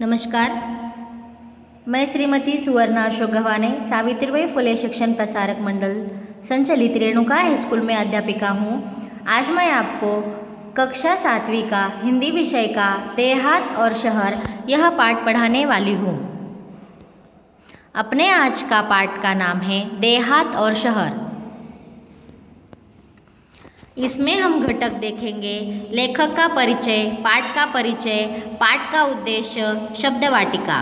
नमस्कार, मैं श्रीमती सुवर्णा अशोक गव्हाणे सावित्रीबाई फुले शिक्षण प्रसारक मंडल संचालित रेणुका हाई स्कूल में अध्यापिका हूँ। आज मैं आपको कक्षा 7वीं का हिंदी विषय का देहात और शहर यह पाठ पढ़ाने वाली हूँ। अपने आज का पाठ का नाम है देहात और शहर। इसमें हम घटक देखेंगे लेखक का परिचय, पाठ का परिचय, पाठ का उद्देश्य, शब्द वाटिका।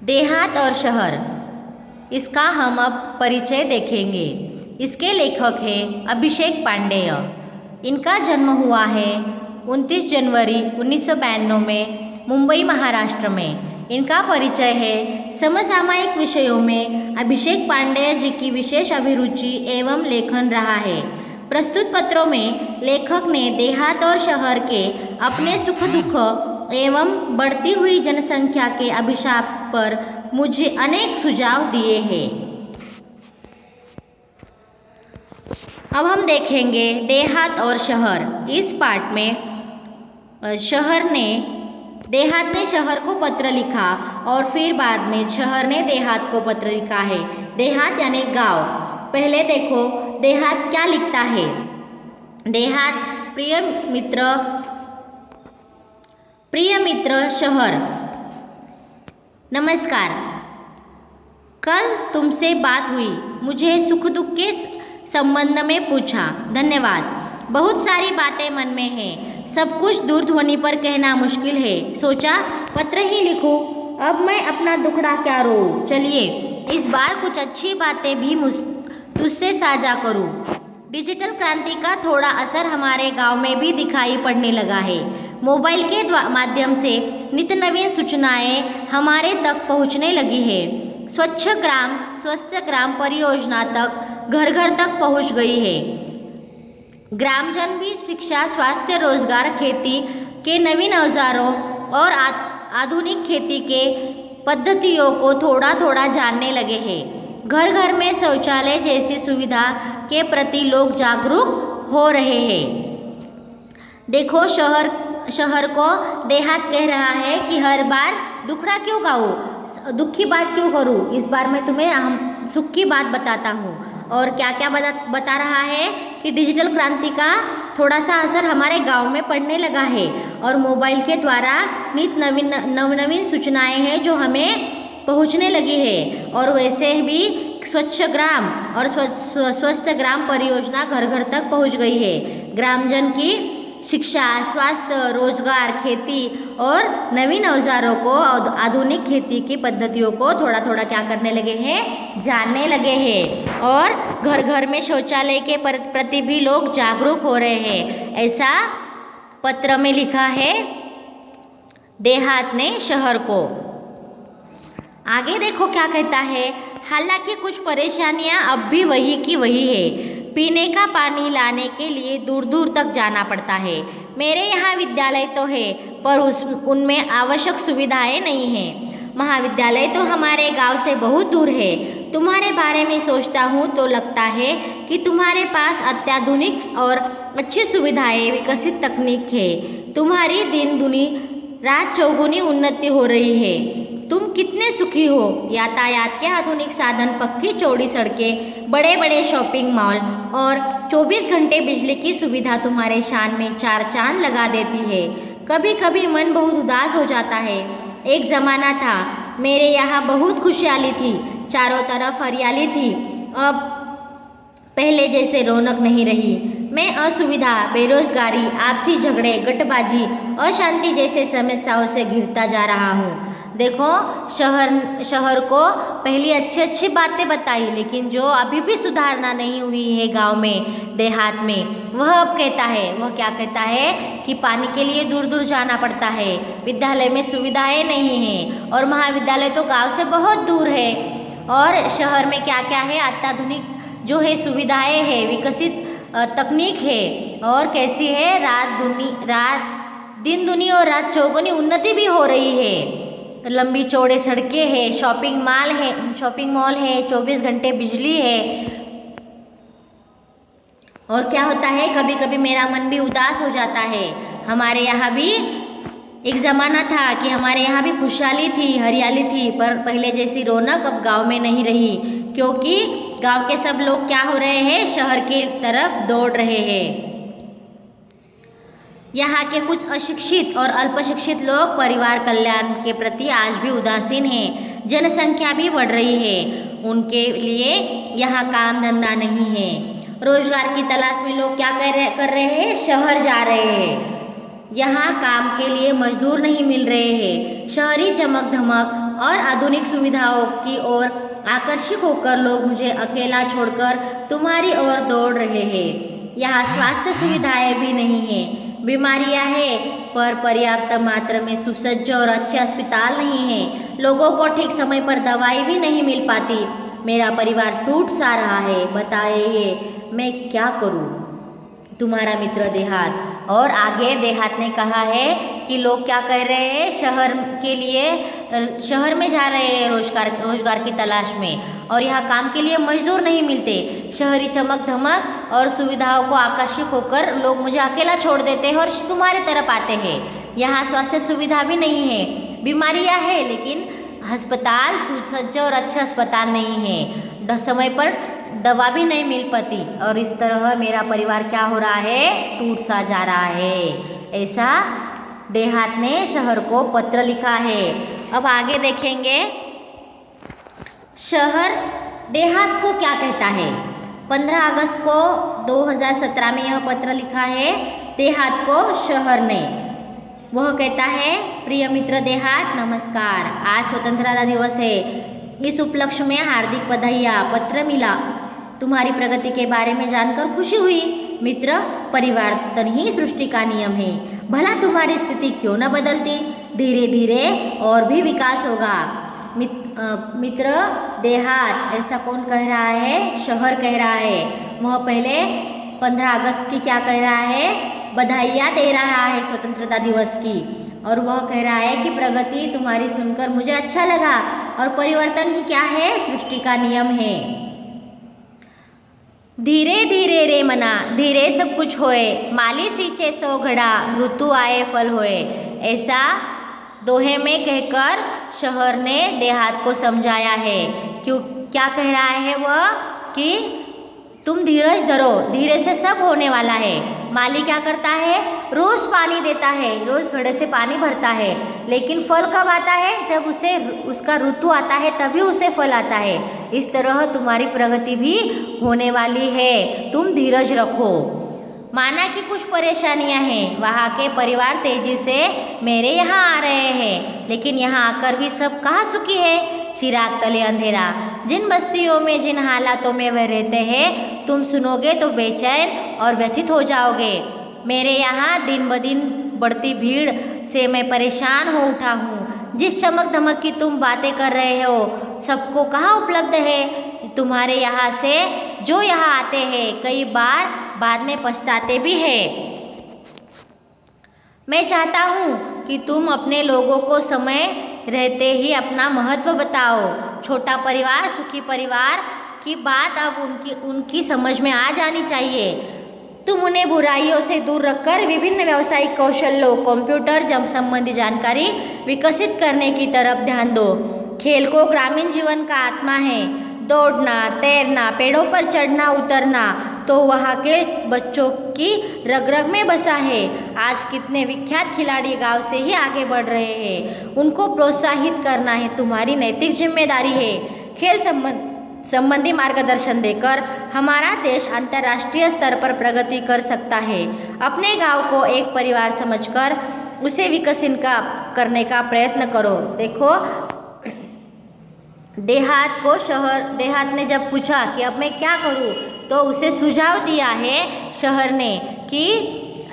देहात और शहर, इसका हम अब परिचय देखेंगे। इसके लेखक हैं अभिषेक पांडेय। इनका जन्म हुआ है 29 जनवरी 1992 में मुंबई महाराष्ट्र में। इनका परिचय है समसामयिक विषयों में अभिषेक पांडेय जी की विशेष अभिरुचि एवं लेखन रहा है। प्रस्तुत पत्रों में लेखक ने देहात और शहर के अपने सुख दुख एवं बढ़ती हुई जनसंख्या के अभिशाप पर मुझे अनेक सुझाव दिए हैं। अब हम देखेंगे देहात और शहर। इस पाठ में देहात ने शहर को पत्र लिखा और फिर बाद में शहर ने देहात को पत्र लिखा है। देहात यानी गांव। पहले देखो देहात क्या लिखता है। देहात प्रिय मित्र शहर, नमस्कार। कल तुमसे बात हुई, मुझे सुख दुख के संबंध में पूछा। धन्यवाद। बहुत सारी बातें मन में हैं, सब कुछ दूरध्वनि पर कहना मुश्किल है। सोचा पत्र ही लिखूं। अब मैं अपना दुखड़ा क्या रोऊं। चलिए इस बार कुछ अच्छी बातें भी तुझसे साझा करूं। डिजिटल क्रांति का थोड़ा असर हमारे गांव में भी दिखाई पड़ने लगा है। मोबाइल के माध्यम से नित्य नवीन सूचनाएं हमारे तक पहुंचने लगी है। स्वच्छ ग्राम स्वस्थ ग्राम परियोजना तक घर घर तक पहुंच गई है। ग्रामजन भी शिक्षा, स्वास्थ्य, रोजगार, खेती के नवीन औजारों और आधुनिक खेती के पद्धतियों को थोड़ा थोड़ा जानने लगे हैं। घर घर में शौचालय जैसी सुविधा के प्रति लोग जागरूक हो रहे हैं। देखो शहर को देहात कह रहा है कि हर बार दुखड़ा क्यों गाऊं, दुख की बात क्यों करूं। इस बार मैं तुम्हें सुख की बात बताता हूँ। और क्या क्या बता रहा है कि डिजिटल क्रांति का थोड़ा सा असर हमारे गांव में पड़ने लगा है और मोबाइल के द्वारा नित्य नवीन सूचनाएं हैं जो हमें पहुंचने लगी है। और वैसे भी स्वच्छ ग्राम और स्वस्थ ग्राम परियोजना घर घर तक पहुंच गई है। ग्रामजन की शिक्षा, स्वास्थ्य, रोजगार, खेती और नवीन औजारों को, आधुनिक खेती की पद्धतियों को थोड़ा थोड़ा क्या करने लगे हैं, जानने लगे हैं। और घर घर में शौचालय के प्रति भी लोग जागरूक हो रहे हैं। ऐसा पत्र में लिखा है देहात ने शहर को। आगे देखो क्या कहता है। हालांकि कुछ परेशानियां अब भी वही की वही है। पीने का पानी लाने के लिए दूर दूर तक जाना पड़ता है। मेरे यहाँ विद्यालय तो है पर उनमें आवश्यक सुविधाएं नहीं हैं। महाविद्यालय तो हमारे गांव से बहुत दूर है। तुम्हारे बारे में सोचता हूँ तो लगता है कि तुम्हारे पास अत्याधुनिक और अच्छी सुविधाएं, विकसित तकनीक है। तुम्हारी दिन दुनी रात चौगुनी उन्नति हो रही है। तुम कितने सुखी हो। यातायात के आधुनिक साधन, पक्की चौड़ी सड़कें, बड़े बड़े शॉपिंग मॉल और 24 घंटे बिजली की सुविधा तुम्हारे शान में चार चांद लगा देती है। कभी कभी मन बहुत उदास हो जाता है। एक ज़माना था मेरे यहाँ बहुत खुशहाली थी, चारों तरफ हरियाली थी। अब पहले जैसे रौनक नहीं रही। मैं असुविधा, बेरोजगारी, आपसी झगड़े, गठबाजी, अशांति जैसे समस्याओं से घिरता जा रहा हूँ। देखो शहर को पहली अच्छी बातें बताई, लेकिन जो अभी भी सुधारना नहीं हुई है गांव में, देहात में, वह अब कहता है। वह क्या कहता है कि पानी के लिए दूर दूर जाना पड़ता है, विद्यालय में सुविधाएं नहीं हैं और महाविद्यालय तो गांव से बहुत दूर है। और शहर में क्या क्या है, अत्याधुनिक जो है सुविधाएं है, विकसित तकनीक है और कैसी है, दिन दुनी और रात चौगुनी उन्नति भी हो रही है। लंबी चौड़े सड़कें हैं, शॉपिंग मॉल है, 24 घंटे बिजली है। और क्या होता है, कभी कभी मेरा मन भी उदास हो जाता है। हमारे यहाँ भी एक ज़माना था कि हमारे यहाँ भी खुशहाली थी, हरियाली थी, पर पहले जैसी रौनक अब गांव में नहीं रही, क्योंकि गांव के सब लोग क्या हो रहे हैं, शहर की तरफ दौड़ रहे हैं। यहाँ के कुछ अशिक्षित और अल्पशिक्षित लोग परिवार कल्याण के प्रति आज भी उदासीन हैं। जनसंख्या भी बढ़ रही है, उनके लिए यहाँ काम धंधा नहीं है। रोजगार की तलाश में लोग क्या कर रहे हैं, शहर जा रहे हैं। यहाँ काम के लिए मजदूर नहीं मिल रहे हैं। शहरी चमक धमक और आधुनिक सुविधाओं की ओर आकर्षित होकर लोग मुझे अकेला छोड़कर तुम्हारी ओर दौड़ रहे हैं। यहाँ स्वास्थ्य सुविधाएं भी नहीं हैं, बीमारियां हैं, पर पर्याप्त मात्रा में सुसज्ज और अच्छे अस्पताल नहीं हैं। लोगों को ठीक समय पर दवाई भी नहीं मिल पाती। मेरा परिवार टूट सा रहा है, बताइए मैं क्या करूं? तुम्हारा मित्र देहात। और आगे देहात ने कहा है कि लोग क्या कर रहे हैं, शहर के लिए शहर में जा रहे हैं रोजगार की तलाश में, और यहाँ काम के लिए मजदूर नहीं मिलते। शहरी चमक धमक और सुविधाओं को आकर्षित होकर लोग मुझे अकेला छोड़ देते हैं और तुम्हारी तरफ आते हैं। यहाँ स्वास्थ्य सुविधा भी नहीं है, बीमारियाँ है, लेकिन अस्पताल सुसज्ज और अच्छा अस्पताल नहीं है। समय पर दवा भी नहीं मिल पाती, और इस तरह मेरा परिवार क्या हो रहा है, टूट सा जा रहा है। ऐसा देहात ने शहर को पत्र लिखा है। अब आगे देखेंगे शहर देहात को क्या कहता है। 15 अगस्त को 2017 में यह पत्र लिखा है देहात को शहर ने। वह कहता है, प्रिय मित्र देहात नमस्कार, आज स्वतंत्रता दिवस है। इस उपलक्ष्य में हार्दिक बधाइयाँ। पत्र मिला, तुम्हारी प्रगति के बारे में जानकर खुशी हुई। मित्र, परिवर्तन ही सृष्टि का नियम है। भला तुम्हारी स्थिति क्यों न बदलती, धीरे धीरे और भी विकास होगा। मित्र देहात, ऐसा कौन कह रहा है, शहर कह रहा है। वह पहले 15 अगस्त की क्या कह रहा है, बधाइयाँ दे रहा है स्वतंत्रता दिवस की, और वह कह रहा है कि प्रगति तुम्हारी सुनकर मुझे अच्छा लगा, और परिवर्तन ही क्या है, सृष्टि का नियम है। धीरे धीरे रे मना, धीरे सब कुछ होए, माली सींचे सो घड़ा, ऋतु आए फल होए। ऐसा दोहे में कहकर शहर ने देहात को समझाया है। क्यों, क्या कह रहा है वह, कि तुम धीरज धरो, धीरे से सब होने वाला है। माली क्या करता है, रोज पानी देता है, रोज घड़े से पानी भरता है, लेकिन फल कब आता है, जब उसे उसका ऋतु आता है तभी उसे फल आता है। इस तरह तुम्हारी प्रगति भी होने वाली है, तुम धीरज रखो। माना कि कुछ परेशानियां हैं, वहाँ के परिवार तेजी से मेरे यहाँ आ रहे हैं, लेकिन यहाँ आकर भी सब कहाँ सुखी है। चिराग तले अंधेरा, जिन बस्तियों में जिन हालातों में वह रहते हैं, तुम सुनोगे तो बेचैन और व्यथित हो जाओगे। मेरे यहाँ दिन ब दिन बढ़ती भीड़ से मैं परेशान हो उठा हूँ। जिस चमक धमक की तुम बातें कर रहे हो, सबको कहाँ उपलब्ध है। तुम्हारे यहाँ से जो यहाँ आते हैं, कई बार बाद में पछताते भी हैं। मैं चाहता हूँ कि तुम अपने लोगों को समय रहते ही अपना महत्व बताओ। छोटा परिवार, सुखी परिवार की बात अब उनकी समझ में आ जानी चाहिए। तुम उन्हें बुराइयों से दूर रखकर विभिन्न व्यावसायिक कौशलों, कंप्यूटर संबंधी जानकारी विकसित करने की तरफ ध्यान दो। खेल को ग्रामीण जीवन का आत्मा है। दौड़ना, तैरना, पेड़ों पर चढ़ना उतरना तो वहाँ के बच्चों की रग रग में बसा है। आज कितने विख्यात खिलाड़ी गांव से ही आगे बढ़ रहे हैं। उनको प्रोत्साहित करना है तुम्हारी नैतिक जिम्मेदारी है। खेल संबंधी मार्गदर्शन देकर हमारा देश अंतर्राष्ट्रीय स्तर पर प्रगति कर सकता है। अपने गांव को एक परिवार समझकर उसे विकसित करने का प्रयत्न करो। देखो, देहात ने जब पूछा कि अब मैं क्या करूं, तो उसे सुझाव दिया है शहर ने कि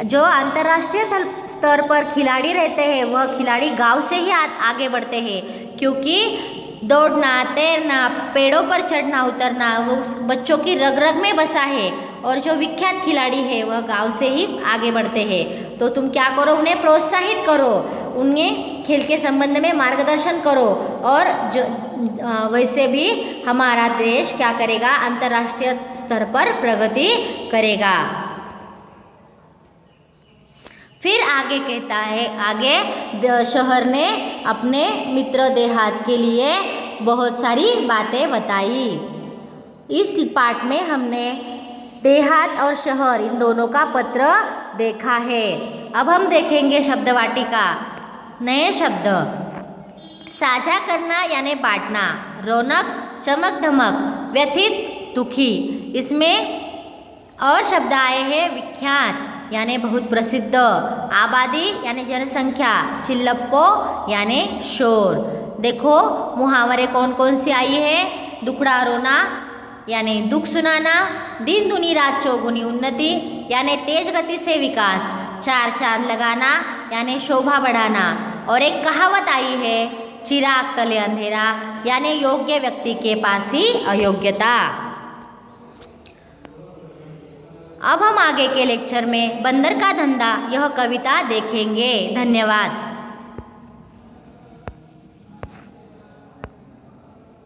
जो अंतर्राष्ट्रीय स्तर पर खिलाड़ी रहते हैं, वह खिलाड़ी गांव से ही आगे बढ़ते हैं, क्योंकि दौड़ना, तैरना, पेड़ों पर चढ़ना उतरना वो बच्चों की रग रग में बसा है, और जो विख्यात खिलाड़ी है वह गांव से ही आगे बढ़ते हैं। तो तुम क्या करो, उन्हें प्रोत्साहित करो, उन्हें खेल के संबंध में मार्गदर्शन करो और जो वैसे भी हमारा देश क्या करेगा, अंतर्राष्ट्रीय स्तर पर प्रगति करेगा। फिर आगे कहता है, आगे शहर ने अपने मित्र देहात के लिए बहुत सारी बातें बताई। इस पाठ में हमने देहात और शहर इन दोनों का पत्र देखा है। अब हम देखेंगे शब्द वाटिका। नए शब्द, साझा करना यानी बांटना, रौनक, चमक धमक, व्यथित, दुखी। इसमें और शब्द आए हैं विख्यात यानी बहुत प्रसिद्ध, आबादी यानी जनसंख्या, चिल्लप्पो यानी शोर। देखो मुहावरे कौन कौन सी आई है। दुखड़ा रोना यानी दुख सुनाना, दिन दुनी रात चौगुनी उन्नति यानी तेज गति से विकास, चार चांद लगाना यानी शोभा बढ़ाना। और एक कहावत आई है, चिराग तले अंधेरा यानी योग्य व्यक्ति के पास ही अयोग्यता। अब हम आगे के लेक्चर में बंदर का धंधा यह कविता देखेंगे। धन्यवाद।